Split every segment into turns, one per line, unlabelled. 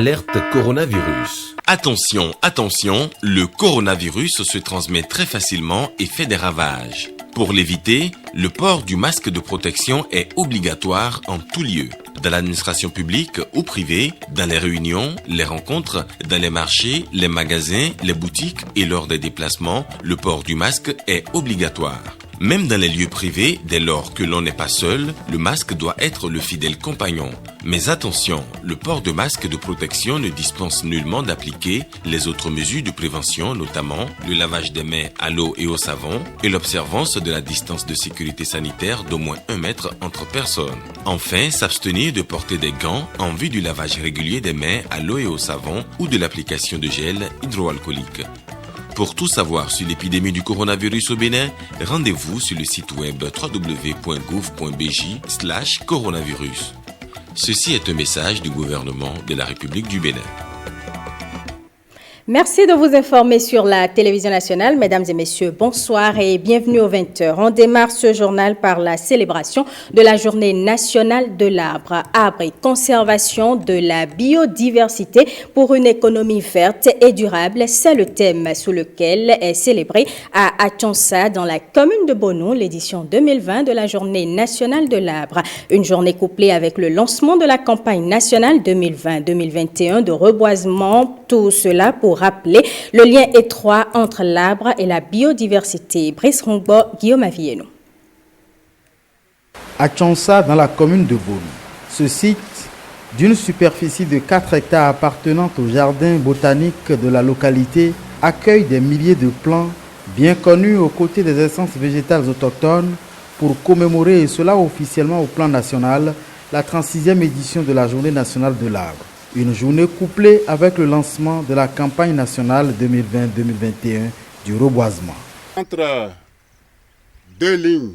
Alerte coronavirus.
Attention, attention, le coronavirus se transmet très facilement et fait des ravages. Pour l'éviter, le port du masque de protection est obligatoire en tout lieu. Dans l'administration publique ou privée, dans les réunions, les rencontres, dans les marchés, les magasins, les boutiques et lors des déplacements, le port du masque est obligatoire. Même dans les lieux privés, dès lors que l'on n'est pas seul, le masque doit être le fidèle compagnon. Mais attention, le port de masque de protection ne dispense nullement d'appliquer les autres mesures de prévention, notamment le lavage des mains à l'eau et au savon et l'observance de la distance de sécurité sanitaire d'au moins 1 mètre entre personnes. Enfin, s'abstenir de porter des gants en vue du lavage régulier des mains à l'eau et au savon ou de l'application de gel hydroalcoolique. Pour tout savoir sur l'épidémie du coronavirus au Bénin, rendez-vous sur le site web www.gouv.bj/coronavirus. Ceci est un message du gouvernement de la République du Bénin.
Merci de vous informer sur la télévision nationale. Mesdames et messieurs, bonsoir et bienvenue aux 20h. On démarre ce journal par la célébration de la journée nationale de l'arbre. Arbre et conservation de la biodiversité pour une économie verte et durable. C'est le thème sous lequel est célébré à Atchonsa dans la commune de Bonou l'édition 2020 de la journée nationale de l'arbre. Une journée couplée avec le lancement de la campagne nationale 2020-2021 de reboisement. Tout cela pour rappeler le lien étroit entre l'arbre et la biodiversité. Brice Rongbo, Guillaume Avieno.
À Tchonsa, dans la commune de Bonou, ce site, d'une superficie de 4 hectares appartenant au jardin botanique de la localité, accueille des milliers de plants bien connus aux côtés des essences végétales autochtones pour commémorer, et cela officiellement au plan national, la 36e édition de la Journée nationale de l'arbre. Une journée couplée avec le lancement de la campagne nationale 2020-2021 du reboisement.
Entre deux lignes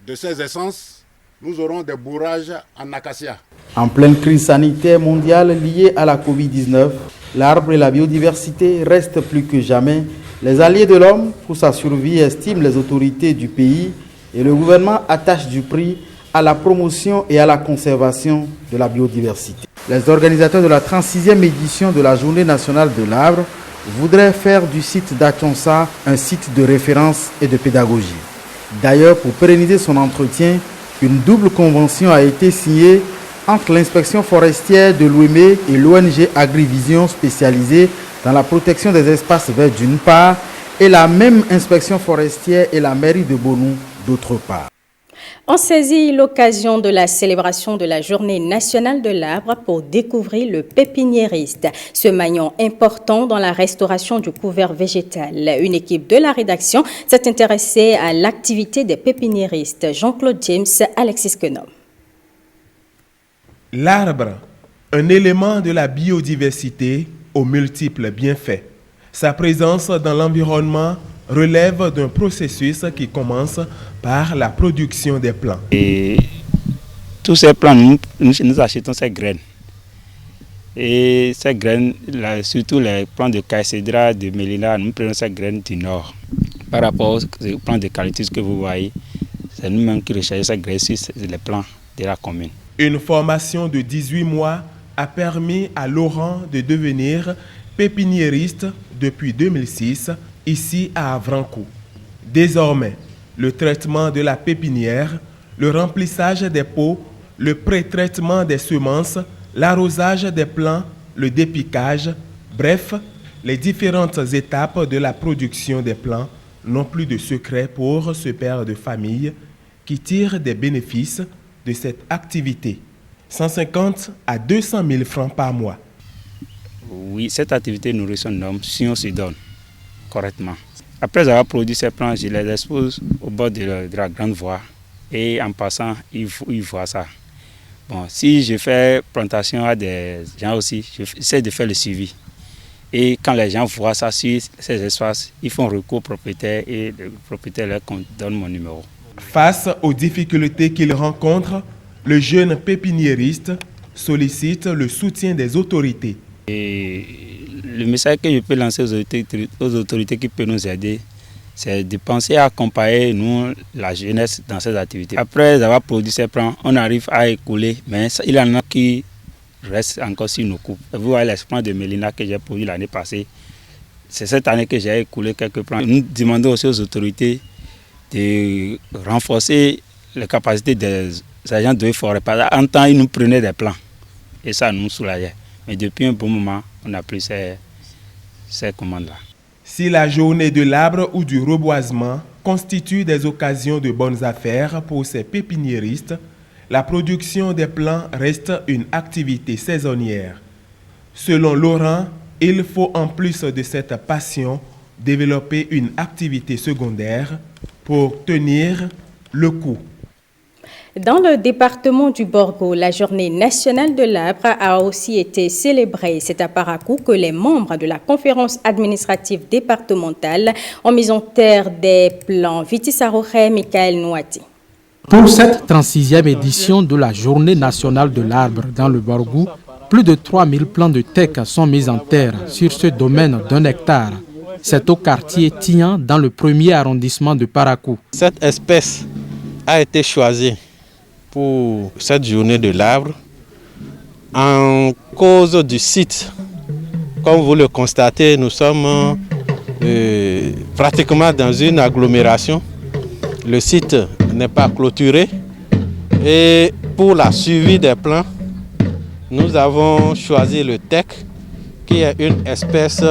de ces essences, nous aurons des bourrages en acacia.
En pleine crise sanitaire mondiale liée à la Covid-19, l'arbre et la biodiversité restent plus que jamais les alliés de l'homme pour sa survie, estiment les autorités du pays, et le gouvernement attache du prix à la promotion et à la conservation de la biodiversité. Les organisateurs de la 36e édition de la Journée nationale de l'arbre voudraient faire du site d'Atchonsa un site de référence et de pédagogie. D'ailleurs, pour pérenniser son entretien, une double convention a été signée entre l'inspection forestière de l'OME et l'ONG Agrivision spécialisée dans la protection des espaces verts d'une part et la même inspection forestière et la mairie de Bonou d'autre part.
On saisit l'occasion de la célébration de la Journée nationale de l'arbre pour découvrir le pépiniériste, ce maillon important dans la restauration du couvert végétal. Une équipe de la rédaction s'est intéressée à l'activité des pépiniéristes. Jean-Claude James, Alexis Kenom.
L'arbre, un élément de la biodiversité aux multiples bienfaits. Sa présence dans l'environnement relève d'un processus qui commence par la production des plants.
Et tous ces plants, nous achetons ces graines. Et ces graines, surtout les plants de caïcédra, de mélina, nous prenons ces graines du nord. Par rapport aux plants de qualité que vous voyez, c'est nous-mêmes qui recherchons ces graines sur les plants de la commune.
Une formation de 18 mois a permis à Laurent de devenir pépiniériste depuis 2006, ici à Avrancourt. Désormais, le traitement de la pépinière, le remplissage des pots, le pré-traitement des semences, l'arrosage des plants, le dépiquage, bref, les différentes étapes de la production des plants n'ont plus de secret pour ce père de famille qui tire des bénéfices de cette activité. 150 à 200 000 francs par mois.
Oui, cette activité nourrit son homme si on se donne correctement. Après avoir produit ces plants, je les expose au bord de la grande voie et en passant, ils voient ça. Bon, si je fais plantation à des gens aussi, j'essaie de faire le suivi. Et quand les gens voient ça sur ces espaces, ils font recours au propriétaire et le propriétaire leur donne mon numéro.
Face aux difficultés qu'il rencontre, le jeune pépiniériste sollicite le soutien des autorités.
Et le message que je peux lancer aux autorités qui peuvent nous aider, c'est de penser à accompagner nous, la jeunesse, dans ces activités. Après avoir produit ces plants, on arrive à écouler, mais il y en a qui reste encore sur nos coupes. Vous voyez les plants de Mélina que j'ai produits l'année passée. C'est cette année que j'ai écoulé quelques plants. Nous demandons aussi aux autorités de renforcer les capacités des agents de forêt. En temps, ils nous prenaient des plants et ça nous soulageait. Mais depuis un bon moment, on n'a plus ces commandes-là.
Si la journée de l'arbre ou du reboisement constitue des occasions de bonnes affaires pour ces pépiniéristes, la production des plants reste une activité saisonnière. Selon Laurent, il faut en plus de cette passion développer une activité secondaire pour tenir le coup.
Dans le département du Borgo, la journée nationale de l'arbre a aussi été célébrée. C'est à Parakou que les membres de la conférence administrative départementale ont mis en terre des plans. Viti Saroukhe, Michael Nouati.
Pour cette 36e édition de la journée nationale de l'arbre dans le Borgo, plus de 3000 plants de teck sont mis en terre sur ce domaine d'1 hectare. C'est au quartier Tian dans le 1er arrondissement de Parakou.
Cette espèce a été choisie pour cette journée de l'arbre en cause du site. Comme vous le constatez, nous sommes pratiquement dans une agglomération. Le site n'est pas clôturé et pour la suivi des plants, nous avons choisi le teck qui est une espèce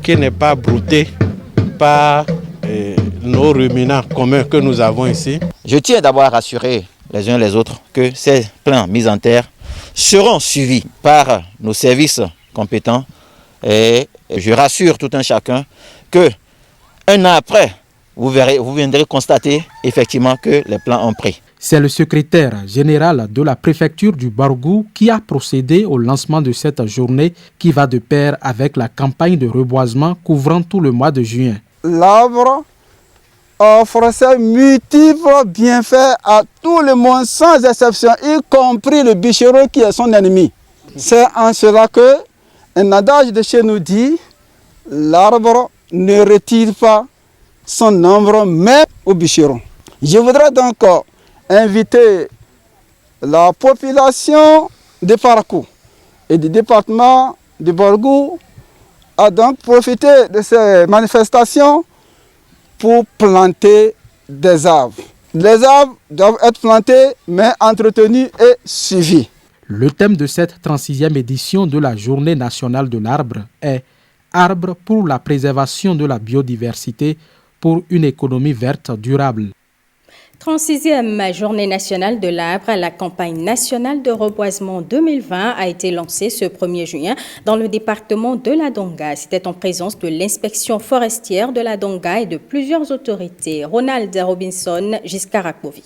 qui n'est pas broutée par nos ruminants communs que nous avons ici.
Je tiens d'abord à rassurer les uns les autres que ces plants mis en terre seront suivis par nos services compétents et je rassure tout un chacun que un an après, vous viendrez constater effectivement que les plants ont pris.
C'est le secrétaire général de la préfecture du Borgo qui a procédé au lancement de cette journée qui va de pair avec la campagne de reboisement couvrant tout le mois de juin.
L'arbre offre ses multiples bienfaits à tout le monde sans exception, y compris le bûcheron qui est son ennemi. C'est en cela que un adage de chez nous dit « l'arbre ne retire pas son ombre même au bûcheron ». Je voudrais donc inviter la population de Parakou et du département de Borgo à donc profiter de ces manifestations pour planter des arbres. Les arbres doivent être plantés, mais entretenus et suivis.
Le thème de cette 36e édition de la Journée nationale de l'arbre est « Arbre pour la préservation de la biodiversité pour une économie verte durable ».
36e journée nationale de l'arbre, la campagne nationale de reboisement 2020 a été lancée ce 1er juin dans le département de la Donga. C'était en présence de l'inspection forestière de la Donga et de plusieurs autorités. Ronald Robinson, Giscard Akbovi.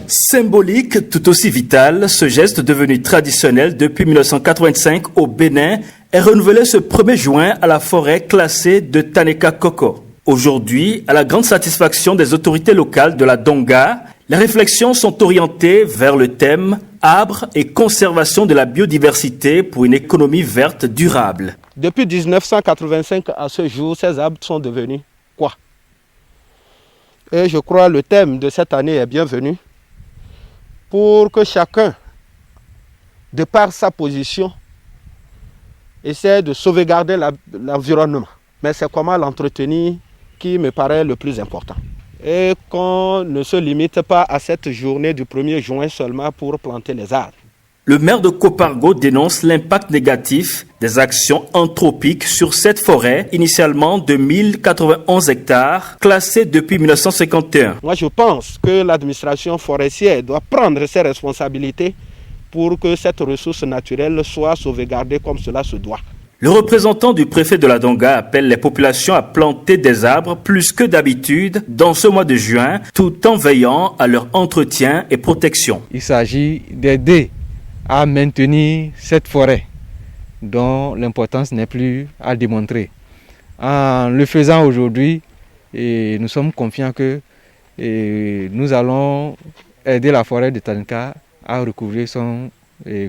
Symbolique tout aussi vital, ce geste devenu traditionnel depuis 1985 au Bénin est renouvelé ce 1er juin à la forêt classée de Taneka Koko. Aujourd'hui, à la grande satisfaction des autorités locales de la Donga, les réflexions sont orientées vers le thème « Arbres et conservation de la biodiversité pour une économie verte durable ».
Depuis 1985 à ce jour, ces arbres sont devenus quoi? Et je crois que le thème de cette année est bienvenu pour que chacun, de par sa position, essaie de sauvegarder l'environnement. Mais c'est comment l'entretenir qui me paraît le plus important. Et qu'on ne se limite pas à cette journée du 1er juin seulement pour planter les arbres.
Le maire de Kopargo dénonce l'impact négatif des actions anthropiques sur cette forêt, initialement de 1091 hectares, classée depuis 1951.
Moi, je pense que l'administration forestière doit prendre ses responsabilités pour que cette ressource naturelle soit sauvegardée comme cela se doit.
Le représentant du préfet de la Donga appelle les populations à planter des arbres plus que d'habitude dans ce mois de juin, tout en veillant à leur entretien et protection.
Il s'agit d'aider à maintenir cette forêt dont l'importance n'est plus à démontrer. En le faisant aujourd'hui, nous sommes confiants que nous allons aider la forêt de Taneka à recouvrir son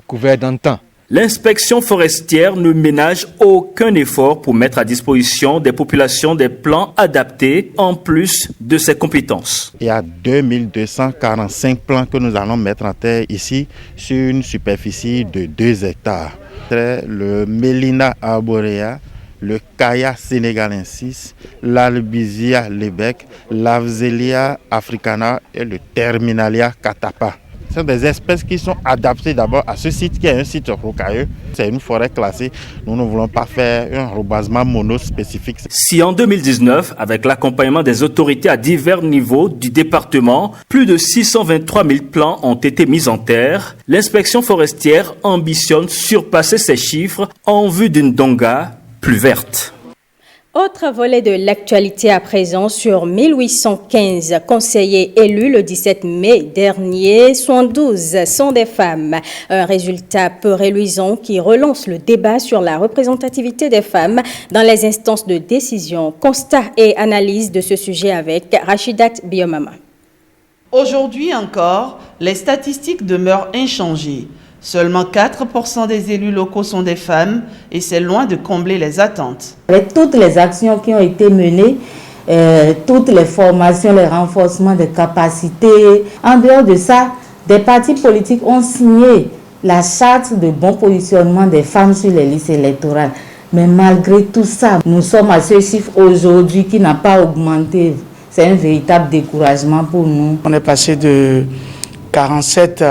couvert d'antan.
L'inspection forestière ne ménage aucun effort pour mettre à disposition des populations des plans adaptés en plus de ses compétences.
Il y a 2245 plants que nous allons mettre en terre ici sur une superficie de 2 hectares. Le Melina arborea, le Kaya sénégalensis, l'Albizia lebec, l'Avzelia africana et le Terminalia catapa. Ce sont des espèces qui sont adaptées d'abord à ce site qui est un site rocailleux. C'est une forêt classée. Nous ne voulons pas faire un reboisement monospécifique.
Si en 2019, avec l'accompagnement des autorités à divers niveaux du département, plus de 623 000 plants ont été mis en terre, l'inspection forestière ambitionne surpasser ces chiffres en vue d'une Donga plus verte.
Autre volet de l'actualité à présent, sur 1815 conseillers élus le 17 mai dernier, 112 sont des femmes. Un résultat peu reluisant qui relance le débat sur la représentativité des femmes dans les instances de décision. Constat et analyse de ce sujet avec Rachidat Biomama.
Aujourd'hui encore, les statistiques demeurent inchangées. Seulement 4% des élus locaux sont des femmes et c'est loin de combler les attentes.
Avec toutes les actions qui ont été menées, toutes les formations, les renforcements des capacités, en dehors de ça, des partis politiques ont signé la charte de bon positionnement des femmes sur les listes électorales. Mais malgré tout ça, nous sommes à ce chiffre aujourd'hui qui n'a pas augmenté. C'est un véritable découragement pour nous.
On est passé de 47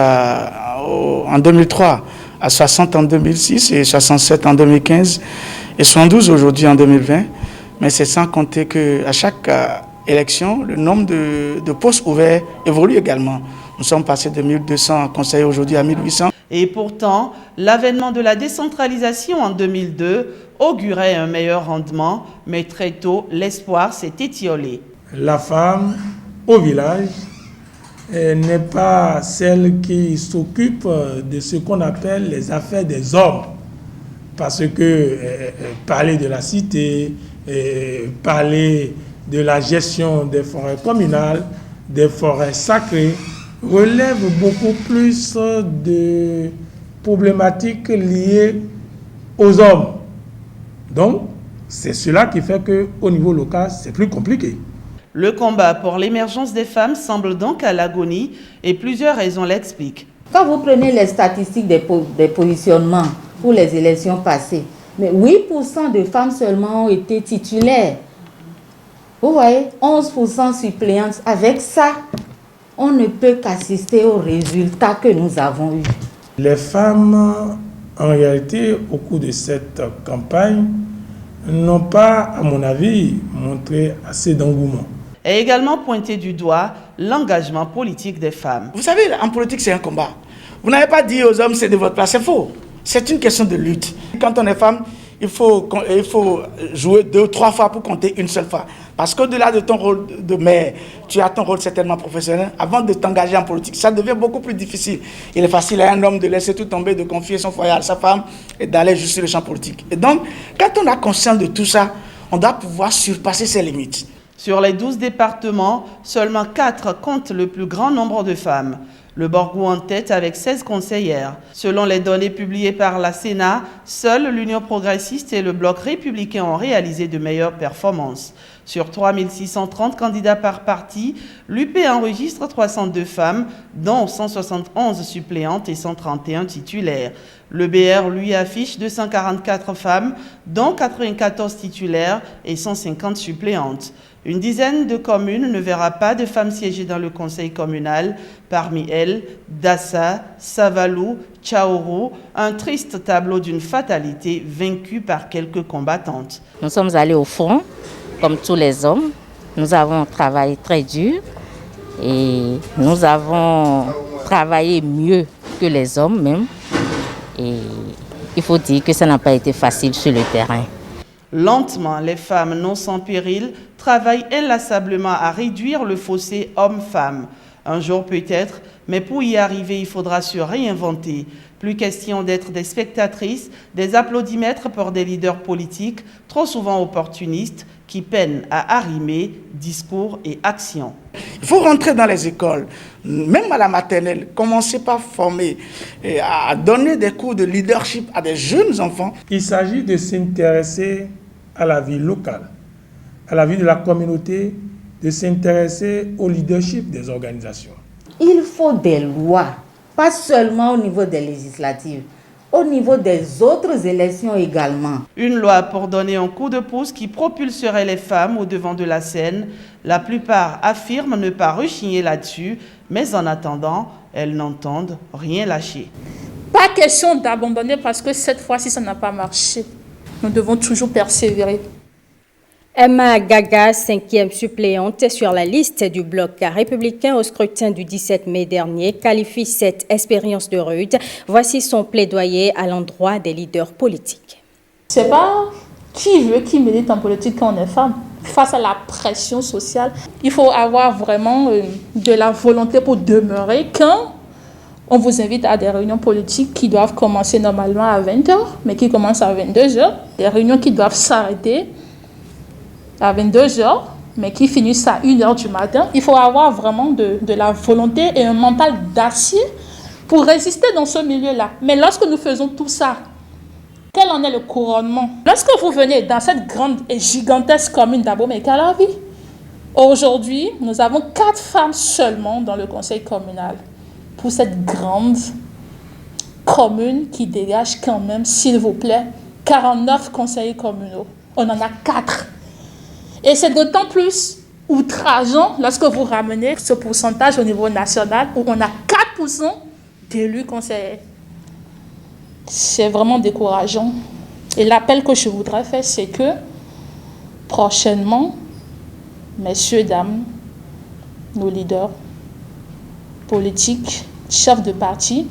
en 2003 à 60 en 2006 et 67 en 2015 et 112 aujourd'hui en 2020. Mais c'est sans compter qu'à chaque élection, le nombre de postes ouverts évolue également. Nous sommes passés de 1200 conseillers aujourd'hui à 1800.
Et pourtant, l'avènement de la décentralisation en 2002 augurait un meilleur rendement, mais très tôt, l'espoir s'est étiolé.
La femme au village n'est pas celle qui s'occupe de ce qu'on appelle les affaires des hommes. Parce que parler de la cité, parler de la gestion des forêts communales, des forêts sacrées, relève beaucoup plus de problématiques liées aux hommes. Donc, c'est cela qui fait qu'au niveau local, c'est plus compliqué.
Le combat pour l'émergence des femmes semble donc à l'agonie et plusieurs raisons l'expliquent.
Quand vous prenez les statistiques des positionnements pour les élections passées, mais 8% de femmes seulement ont été titulaires. Vous voyez, 11% suppléantes. Avec ça, on ne peut qu'assister aux résultats que nous avons eus.
Les femmes, en réalité, au cours de cette campagne, n'ont pas, à mon avis, montré assez d'engouement.
Et également pointé du doigt l'engagement politique des femmes.
Vous savez, en politique, c'est un combat. Vous n'avez pas dit aux hommes, c'est de votre place, c'est faux. C'est une question de lutte. Quand on est femme, il faut jouer 2 ou 3 fois pour compter une seule fois. Parce qu'au-delà de ton rôle de mère, tu as ton rôle certainement professionnel. Avant de t'engager en politique, ça devient beaucoup plus difficile. Il est facile à un homme de laisser tout tomber, de confier son foyer à sa femme et d'aller juste sur le champ politique. Et donc, quand on a conscience de tout ça, on doit pouvoir surpasser ses limites.
Sur les 12 départements, seulement 4 comptent le plus grand nombre de femmes. Le Borgou en tête avec 16 conseillères. Selon les données publiées par la Sénat, seuls l'Union progressiste et le Bloc républicain ont réalisé de meilleures performances. Sur 3630 candidats par parti, l'UP enregistre 302 femmes, dont 171 suppléantes et 131 titulaires. Le BR, lui, affiche 244 femmes, dont 94 titulaires et 150 suppléantes. Une dizaine de communes ne verra pas de femmes siéger dans le conseil communal. Parmi elles, Dassa, Savalou, Tchaourou, un triste tableau d'une fatalité vaincue par quelques combattantes.
Nous sommes allés au front, comme tous les hommes. Nous avons travaillé très dur et nous avons travaillé mieux que les hommes même. Et il faut dire que ça n'a pas été facile sur le terrain.
Lentement, les femmes non sans péril travaillent inlassablement à réduire le fossé homme-femme. Un jour peut-être, mais pour y arriver, il faudra se réinventer. Plus question d'être des spectatrices, des applaudimètres pour des leaders politiques, trop souvent opportunistes, qui peinent à arrimer discours et actions.
Il faut rentrer dans les écoles, même à la maternelle, commencer par former, et à donner des cours de leadership à des jeunes enfants.
Il s'agit de s'intéresser à la vie locale, à la vie de la communauté, de s'intéresser au leadership des organisations.
Il faut des lois, pas seulement au niveau des législatives, au niveau des autres élections également.
Une loi pour donner un coup de pouce qui propulserait les femmes au devant de la scène. La plupart affirment ne pas rechigner là-dessus, mais en attendant, elles n'entendent rien lâcher.
Pas question d'abandonner parce que cette fois-ci, ça n'a pas marché. Nous devons toujours persévérer.
Emma Gaga, 5e suppléante sur la liste du bloc républicain au scrutin du 17 mai dernier, qualifie cette expérience de rude. Voici son plaidoyer à l'endroit des leaders politiques.
C'est pas qui milite en politique quand on est femme. Face à la pression sociale, il faut avoir vraiment de la volonté pour demeurer quand on vous invite à des réunions politiques qui doivent commencer normalement à 20h, mais qui commencent à 22h. Des réunions qui doivent s'arrêter à 22h, mais qui finissent à 1h du matin. Il faut avoir vraiment de la volonté et un mental d'acier pour résister dans ce milieu-là. Mais lorsque nous faisons tout ça, quel en est le couronnement? Lorsque vous venez dans cette grande et gigantesque commune d'Abomey-Calavi, aujourd'hui, nous avons 4 femmes seulement dans le conseil communal. Pour cette grande commune qui dégage quand même, s'il vous plaît, 49 conseillers communaux. On en a 4. Et c'est d'autant plus outrageant lorsque vous ramenez ce pourcentage au niveau national où on a 4% d'élus conseillers. C'est vraiment décourageant. Et l'appel que je voudrais faire, c'est que prochainement, messieurs, dames, nos leaders politiques, chefs de parti,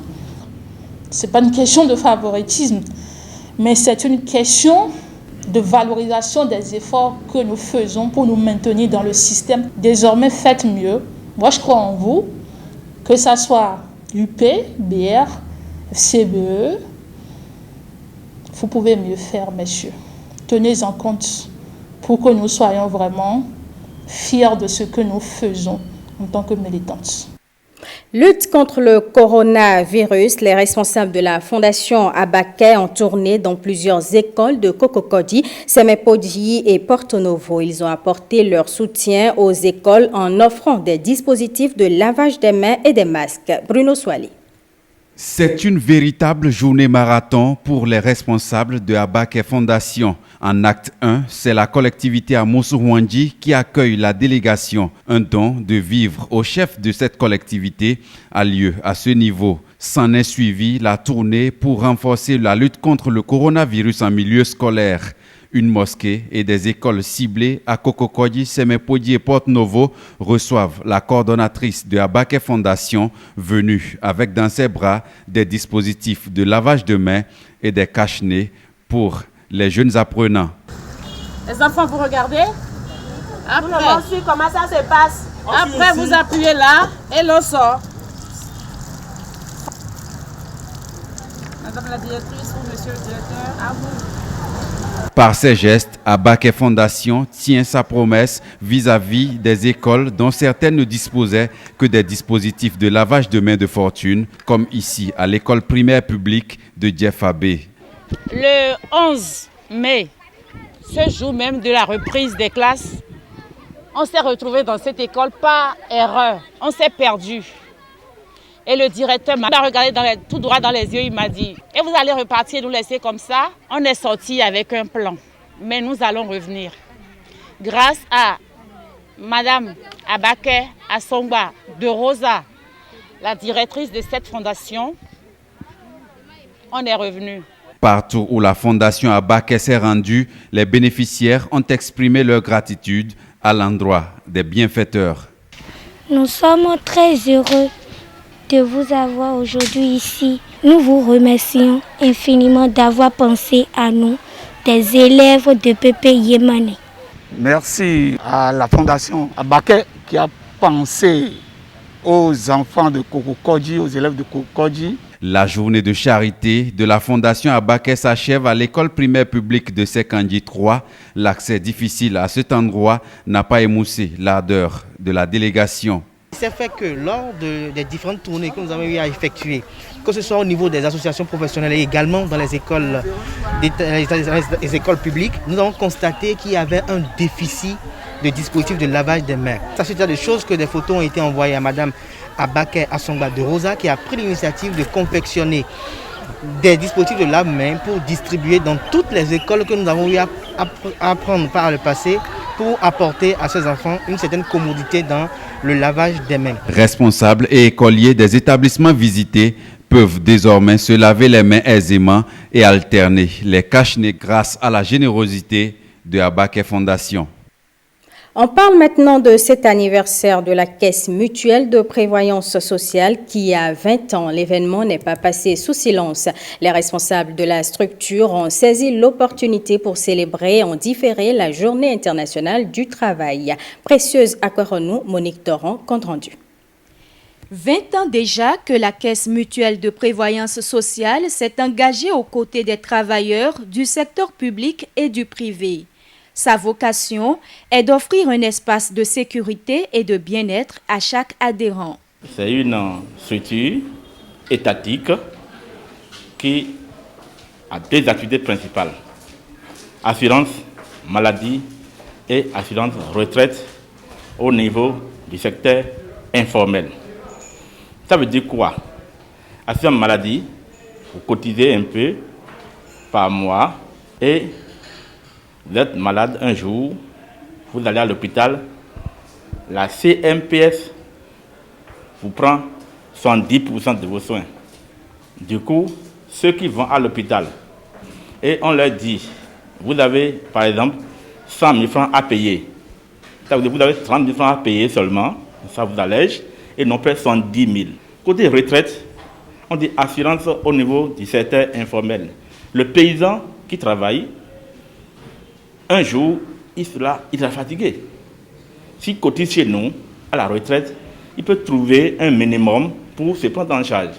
ce n'est pas une question de favoritisme, mais c'est une question de valorisation des efforts que nous faisons pour nous maintenir dans le système. Désormais, faites mieux. Moi, je crois en vous, que ça soit UP, BR, CBE. Vous pouvez mieux faire, messieurs. Tenez en compte pour que nous soyons vraiment fiers de ce que nous faisons en tant que militantes.
Lutte contre le coronavirus, les responsables de la Fondation Abaké ont tourné dans plusieurs écoles de Cococodi, Semepodi et Porto Novo. Ils ont apporté leur soutien aux écoles en offrant des dispositifs de lavage des mains et des masques. Bruno Swali.
C'est une véritable journée marathon pour les responsables de Abaké Fondation. En acte 1, c'est la collectivité à Moussourwandi qui accueille la délégation. Un don de vivre au chef de cette collectivité a lieu à ce niveau. S'en est suivi la tournée pour renforcer la lutte contre le coronavirus en milieu scolaire. Une mosquée et des écoles ciblées à Cococodi, Semepodi et Porto Novo reçoivent la coordonnatrice de Abaké Fondation venue avec dans ses bras des dispositifs de lavage de mains et des cache-nez pour les jeunes apprenants.
Les enfants, vous regardez. Après, on suit comment ça se passe. Après, vous appuyez là et l'on sort. Madame la directrice ou monsieur le directeur, à vous.
Par ces gestes, Abaké Fondation tient sa promesse vis-à-vis des écoles dont certaines ne disposaient que des dispositifs de lavage de mains de fortune, comme ici à l'école primaire publique de Diefabé.
Le 11 mai, ce jour même de la reprise des classes, on s'est retrouvés dans cette école par erreur. On s'est perdu. Et le directeur m'a regardé tout droit dans les yeux, il m'a dit « Et vous allez repartir, nous laisser comme ça ?» On est sorti avec un plan, mais nous allons revenir. Grâce à Madame Abaké Assongba de Rosa, la directrice de cette fondation, on est revenu.
Partout où la fondation Abaké s'est rendue, les bénéficiaires ont exprimé leur gratitude à l'endroit des bienfaiteurs.
Nous sommes très heureux de vous avoir aujourd'hui ici. Nous vous remercions infiniment d'avoir pensé à nous, des élèves de Pépé Yémané.
Merci à la Fondation Abaké qui a pensé aux enfants de Cococodi, aux élèves de Cococodi.
La journée de charité de la Fondation Abaké s'achève à l'école primaire publique de Sekandji 3. L'accès difficile à cet endroit n'a pas émoussé l'ardeur de la délégation.
C'est fait que lors des différentes tournées que nous avons eu à effectuer, que ce soit au niveau des associations professionnelles et également dans les écoles publiques, nous avons constaté qu'il y avait un déficit de dispositifs de lavage des mains. Ça c'est des choses que des photos ont été envoyées à Madame Abaké Assongba de Rosa qui a pris l'initiative de confectionner des dispositifs de lave-mains pour distribuer dans toutes les écoles que nous avons eu à prendre par le passé pour apporter à ces enfants une certaine commodité dans le lavage des mains.
Responsables et écoliers des établissements visités peuvent désormais se laver les mains aisément et alterner les cache-nez grâce à la générosité de Abaké Fondation.
On parle maintenant de cet anniversaire de la Caisse mutuelle de prévoyance sociale qui a 20 ans. L'événement n'est pas passé sous silence. Les responsables de la structure ont saisi l'opportunité pour célébrer en différé la Journée internationale du travail. Précieuse Aquaronou, Monique Doran, compte rendu.
20 ans déjà que la Caisse mutuelle de prévoyance sociale s'est engagée aux côtés des travailleurs du secteur public et du privé. Sa vocation est d'offrir un espace de sécurité et de bien-être à chaque adhérent.
C'est une structure étatique qui a deux activités principales. Assurance maladie et assurance retraite au niveau du secteur informel. Ça veut dire quoi? Assurance maladie, vous cotisez un peu par mois et vous êtes malade un jour, vous allez à l'hôpital, la CMPS vous prend 70% de vos soins. Du coup, ceux qui vont à l'hôpital et on leur dit, vous avez par exemple 100 000 francs à payer. Ça veut dire que vous avez 30 000 francs à payer seulement, ça vous allège, et non pas 110 000. Côté retraite, on dit assurance au niveau du secteur informel. Le paysan qui travaille, un jour, il sera fatigué. S'il cotise chez nous, à la retraite, il peut trouver un minimum pour se prendre en charge.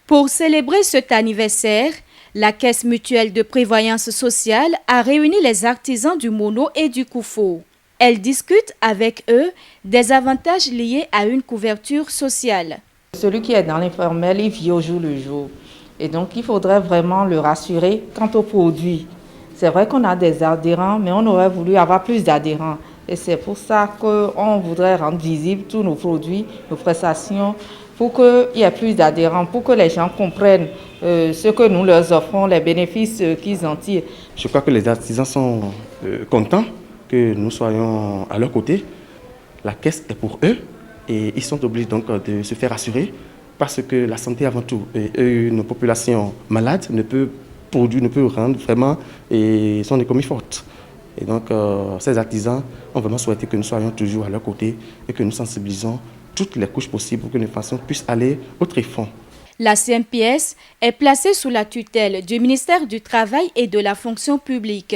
Pour célébrer cet anniversaire, la Caisse mutuelle de prévoyance sociale a réuni les artisans du mono et du koufo. Elle discute avec eux des avantages liés à une couverture sociale.
Celui qui est dans l'informel, il vit au jour le jour. Et donc, il faudrait vraiment le rassurer quant aux produits. C'est vrai qu'on a des adhérents, mais on aurait voulu avoir plus d'adhérents. Et c'est pour ça qu'on voudrait rendre visibles tous nos produits, nos prestations, pour qu'il y ait plus d'adhérents, pour que les gens comprennent ce que nous leur offrons, les bénéfices qu'ils en tirent.
Je crois que les artisans sont contents que nous soyons à leur côté. La caisse est pour eux et ils sont obligés donc de se faire assurer parce que la santé avant tout. Et une population malade ne peut rendre vraiment son économie forte. Et donc, ces artisans ont vraiment souhaité que nous soyons toujours à leur côté et que nous sensibilisons toutes les couches possibles pour que nos patients puissent aller au tréfonds.
La CMPS est placée sous la tutelle du ministère du Travail et de la Fonction publique.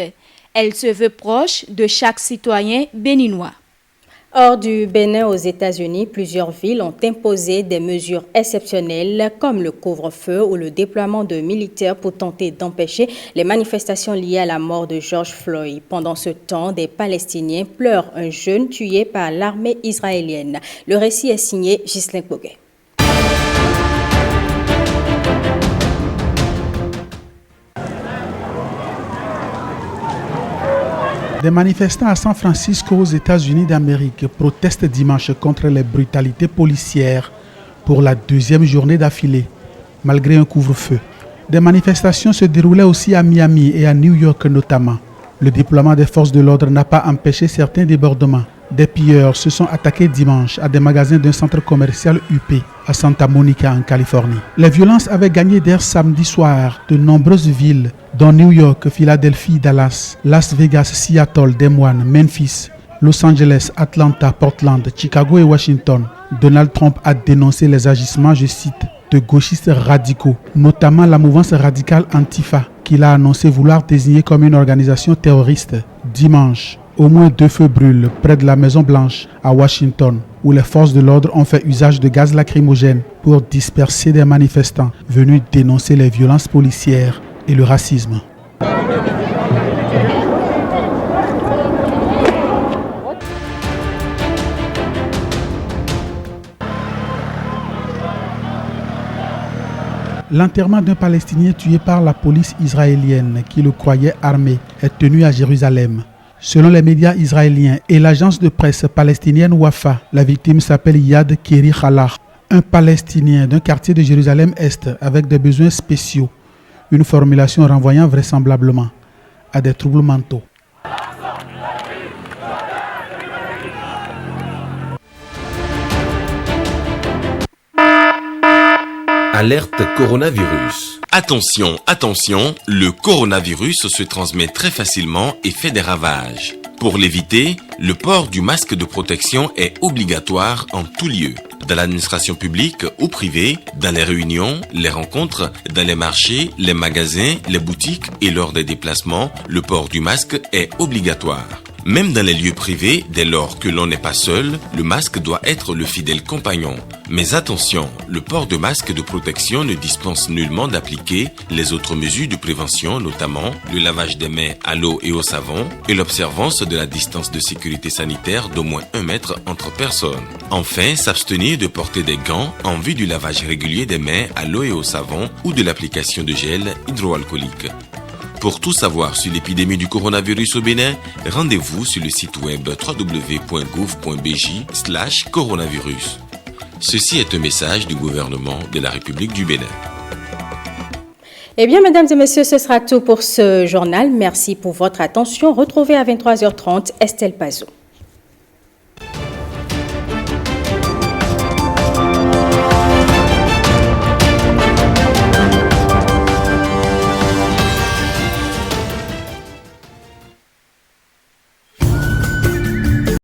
Elle se veut proche de chaque citoyen béninois.
Hors du Bénin, aux États-Unis, plusieurs villes ont imposé des mesures exceptionnelles comme le couvre-feu ou le déploiement de militaires pour tenter d'empêcher les manifestations liées à la mort de George Floyd. Pendant ce temps, des Palestiniens pleurent un jeune tué par l'armée israélienne. Le récit est signé Ghislain Boguet.
Des manifestants à San Francisco aux États-Unis d'Amérique protestent dimanche contre les brutalités policières pour la deuxième journée d'affilée, malgré un couvre-feu. Des manifestations se déroulaient aussi à Miami et à New York notamment. Le déploiement des forces de l'ordre n'a pas empêché certains débordements. Des pilleurs se sont attaqués dimanche à des magasins d'un centre commercial UP à Santa Monica en Californie. Les violences avaient gagné d'air samedi soir de nombreuses villes, dont New York, Philadelphie, Dallas, Las Vegas, Seattle, Des Moines, Memphis, Los Angeles, Atlanta, Portland, Chicago et Washington. Donald Trump a dénoncé les agissements, je cite, de gauchistes radicaux, notamment la mouvance radicale Antifa, qu'il a annoncé vouloir désigner comme une organisation terroriste. Dimanche, Au moins 2 feux brûlent près de la Maison Blanche à Washington, où les forces de l'ordre ont fait usage de gaz lacrymogène pour disperser des manifestants venus dénoncer les violences policières et le racisme. L'enterrement d'un Palestinien tué par la police israélienne qui le croyait armé est tenu à Jérusalem. Selon les médias israéliens et l'agence de presse palestinienne Wafa, la victime s'appelle Yad Keri Khalah, un Palestinien d'un quartier de Jérusalem-Est avec des besoins spéciaux, une formulation renvoyant vraisemblablement à des troubles mentaux.
Alerte coronavirus.
Attention, attention, le coronavirus se transmet très facilement et fait des ravages. Pour l'éviter, le port du masque de protection est obligatoire en tout lieu. Dans l'administration publique ou privée, dans les réunions, les rencontres, dans les marchés, les magasins, les boutiques et lors des déplacements, le port du masque est obligatoire. Même dans les lieux privés, dès lors que l'on n'est pas seul, le masque doit être le fidèle compagnon. Mais attention, le port de masque de protection ne dispense nullement d'appliquer les autres mesures de prévention, notamment le lavage des mains à l'eau et au savon et l'observance de la distance de sécurité sanitaire d'au moins 1 mètre entre personnes. Enfin, s'abstenir de porter des gants en vue du lavage régulier des mains à l'eau et au savon ou de l'application de gel hydroalcoolique. Pour tout savoir sur l'épidémie du coronavirus au Bénin, rendez-vous sur le site web www.gouv.bj/coronavirus. Ceci est un message du gouvernement de la République du Bénin.
Eh bien, mesdames et messieurs, ce sera tout pour ce journal. Merci pour votre attention. Retrouvez à 23h30 Estelle Pazou.